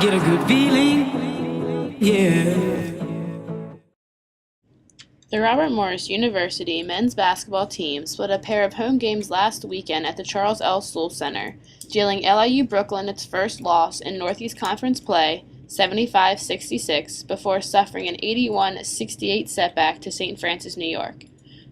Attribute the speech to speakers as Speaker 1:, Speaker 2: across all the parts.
Speaker 1: get a good feeling, yeah.
Speaker 2: The Robert Morris University men's basketball team split a pair of home games last weekend at the Charles L. Stoll Center, dealing LIU Brooklyn its first loss in Northeast Conference play, 75-66, before suffering an 81-68 setback to St. Francis, New York.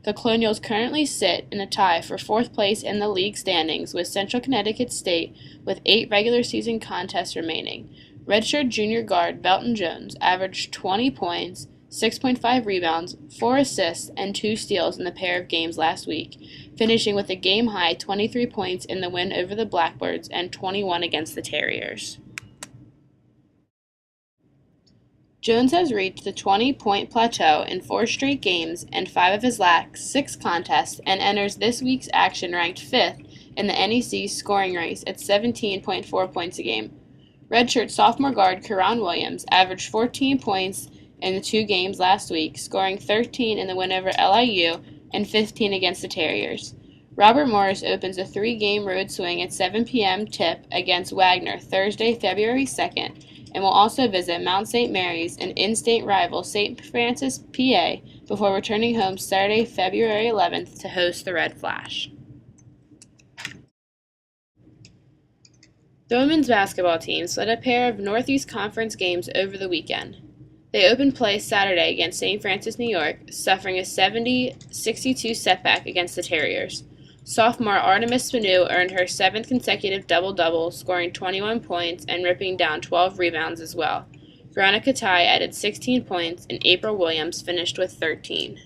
Speaker 2: The Colonials currently sit in a tie for fourth place in the league standings with Central Connecticut State with 8 regular season contests remaining. Redshirt junior guard Belton Jones averaged 20 points, 6.5 rebounds, 4 assists, and 2 steals in the pair of games last week, finishing with a game-high 23 points in the win over the Blackbirds and 21 against the Terriers. Jones has reached the 20-point plateau in 4 straight games and 5 of his last 6 contests and enters this week's action ranked 5th in the NEC scoring race at 17.4 points a game. Redshirt sophomore guard Karan Williams averaged 14 points in the 2 games last week, scoring 13 in the win over LIU and 15 against the Terriers. Robert Morris opens a 3-game road swing at 7 p.m. tip against Wagner Thursday, February 2nd, and will also visit Mount St. Mary's and in-state rival St. Francis, PA, before returning home Saturday, February 11th to host the Red Flash. The women's basketball team split a pair of Northeast Conference games over the weekend. They opened play Saturday against St. Francis, New York, suffering a 70-62 setback against the Terriers. Sophomore Artemis Spanu earned her 7th consecutive double-double, scoring 21 points and ripping down 12 rebounds as well. Veronica Tai added 16 points, and April Williams finished with 13.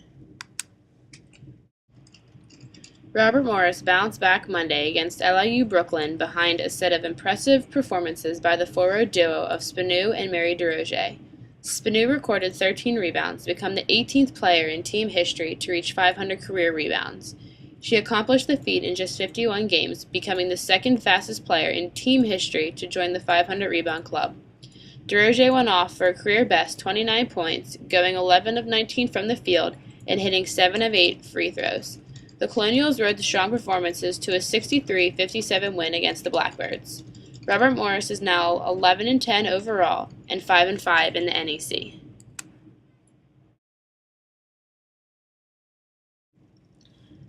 Speaker 2: Robert Morris bounced back Monday against LIU Brooklyn behind a set of impressive performances by the forward duo of Spanu and Mary DeRoger. Spanu recorded 13 rebounds to become the 18th player in team history to reach 500 career rebounds. She accomplished the feat in just 51 games, becoming the second fastest player in team history to join the 500 rebound club. DeRoger went off for a career best 29 points, going 11 of 19 from the field and hitting 7 of 8 free throws. The Colonials rode the strong performances to a 63-57 win against the Blackbirds. Robert Morris is now 11-10 overall and 5-5 in the NEC.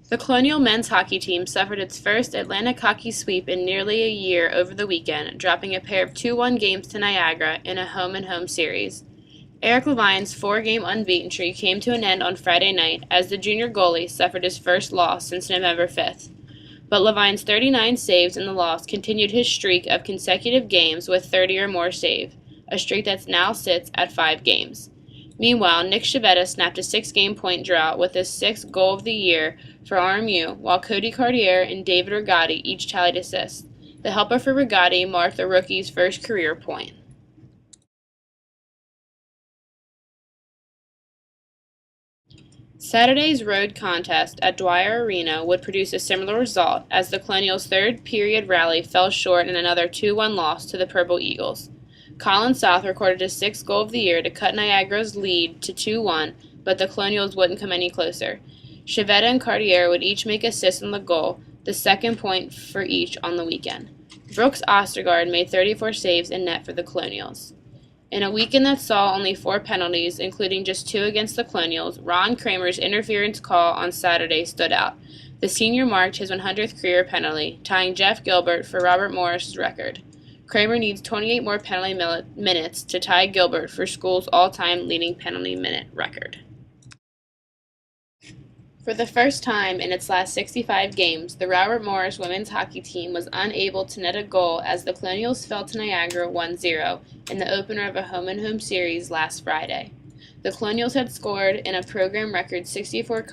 Speaker 2: The Colonial men's hockey team suffered its first Atlantic hockey sweep in nearly a year over the weekend, dropping a pair of 2-1 games to Niagara in a home-and-home series. Eric Levine's 4-game unbeaten streak came to an end on Friday night as the junior goalie suffered his first loss since November 5th. But Levine's 39 saves in the loss continued his streak of consecutive games with 30 or more saves, a streak that now sits at 5 games. Meanwhile, Nick Chavetta snapped a 6-game point drought with his 6th goal of the year for RMU, while Cody Cartier and David Rigotti each tallied assists. The helper for Rigotti marked the rookie's first career point. Saturday's road contest at Dwyer Arena would produce a similar result as the Colonials' third-period rally fell short in another 2-1 loss to the Purple Eagles. Colin South recorded his 6th goal of the year to cut Niagara's lead to 2-1, but the Colonials wouldn't come any closer. Chavetta and Cartier would each make assists on the goal, the second point for each on the weekend. Brooks Ostergaard made 34 saves in net for the Colonials. In a weekend that saw only 4 penalties, including just 2 against the Colonials, Ron Kramer's interference call on Saturday stood out. The senior marked his 100th career penalty, tying Jeff Gilbert for Robert Morris's record. Kramer needs 28 more penalty minutes to tie Gilbert for school's all-time leading penalty minute record. For the first time in its last 65 games, the Robert Morris women's hockey team was unable to net a goal as the Colonials fell to Niagara 1-0 in the opener of a home-and-home series last Friday. The Colonials had scored in a program record 64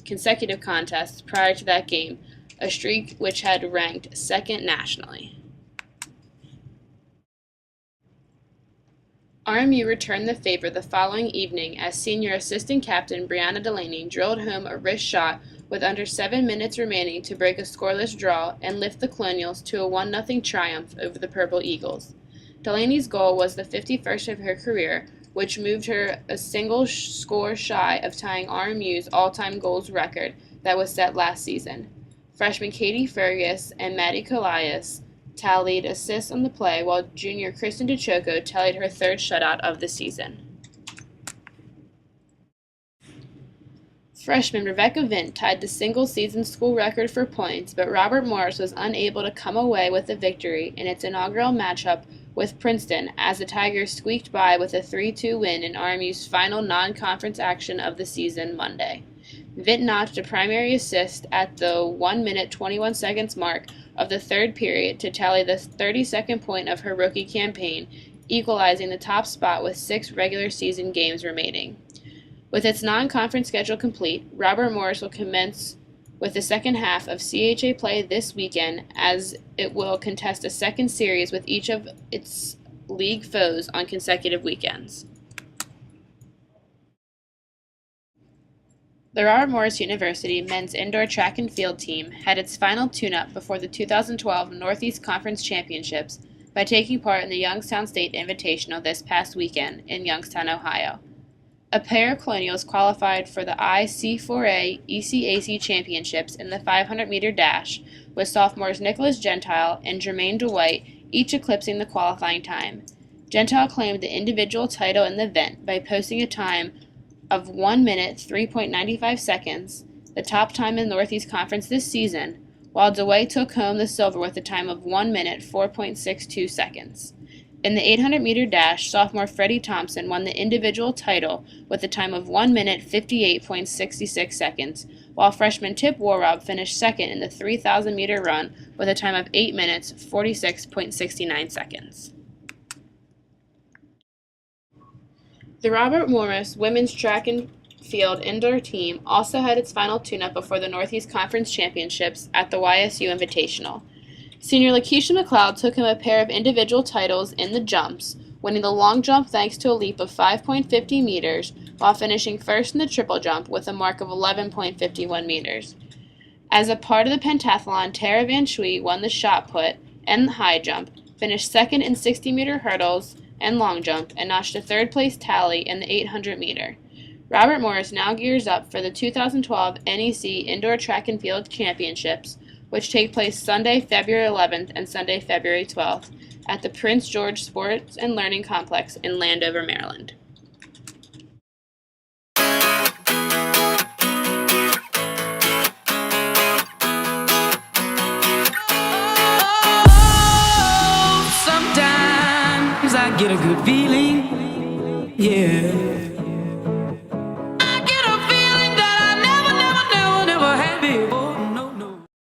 Speaker 2: consecutive contests prior to that game, a streak which had ranked 2nd nationally. RMU returned the favor the following evening as senior assistant captain Brianna Delaney drilled home a wrist shot with under 7 minutes remaining to break a scoreless draw and lift the Colonials to a 1-0 triumph over the Purple Eagles. Delaney's goal was the 51st of her career, which moved her a single score shy of tying RMU's all-time goals record that was set last season. Freshman Katie Fergus and Maddie Colias tallied assists on the play, while junior Kristen DeChoco tallied her third shutout of the season. Freshman Rebecca Vint tied the single-season school record for points, but Robert Morris was unable to come away with the victory in its inaugural matchup with Princeton as the Tigers squeaked by with a 3-2 win in RMU's final non-conference action of the season Monday. Vint notched a primary assist at the 1 minute 21 seconds mark of the third period to tally the 32nd point of her rookie campaign, equalizing the top spot with 6 regular season games remaining. With its non-conference schedule complete, Robert Morris will commence with the second half of CHA play this weekend, as it will contest a second series with each of its league foes on consecutive weekends. The Robert Morris University men's indoor track and field team had its final tune-up before the 2012 Northeast Conference Championships by taking part in the Youngstown State Invitational this past weekend in Youngstown, Ohio. A pair of Colonials qualified for the IC4A ECAC Championships in the 500-meter dash, with sophomores Nicholas Gentile and Jermaine DeWhite each eclipsing the qualifying time. Gentile claimed the individual title in the event by posting a time of 1 minute 3.95 seconds, the top time in the Northeast Conference this season, while DeWhite took home the silver with a time of 1 minute 4.62 seconds. In the 800-meter dash, sophomore Freddie Thompson won the individual title with a time of 1 minute 58.66 seconds, while freshman Tip Warrob finished second in the 3,000-meter run with a time of 8 minutes 46.69 seconds. The Robert Morris women's track and field indoor team also had its final tune-up before the Northeast Conference Championships at the YSU Invitational. Senior Lakeisha McLeod took home a pair of individual titles in the jumps, winning the long jump thanks to a leap of 5.50 meters, while finishing first in the triple jump with a mark of 11.51 meters. As a part of the pentathlon, Tara Van Schwie won the shot put and the high jump, finished second in 60-meter hurdles and long jump, and notched a third-place tally in the 800-meter. Robert Morris now gears up for the 2012 NEC Indoor Track and Field Championships, which take place Sunday, February 11th and Sunday, February 12th at the Prince George Sports and Learning Complex in Landover, Maryland.
Speaker 1: Sometimes I get a good feeling.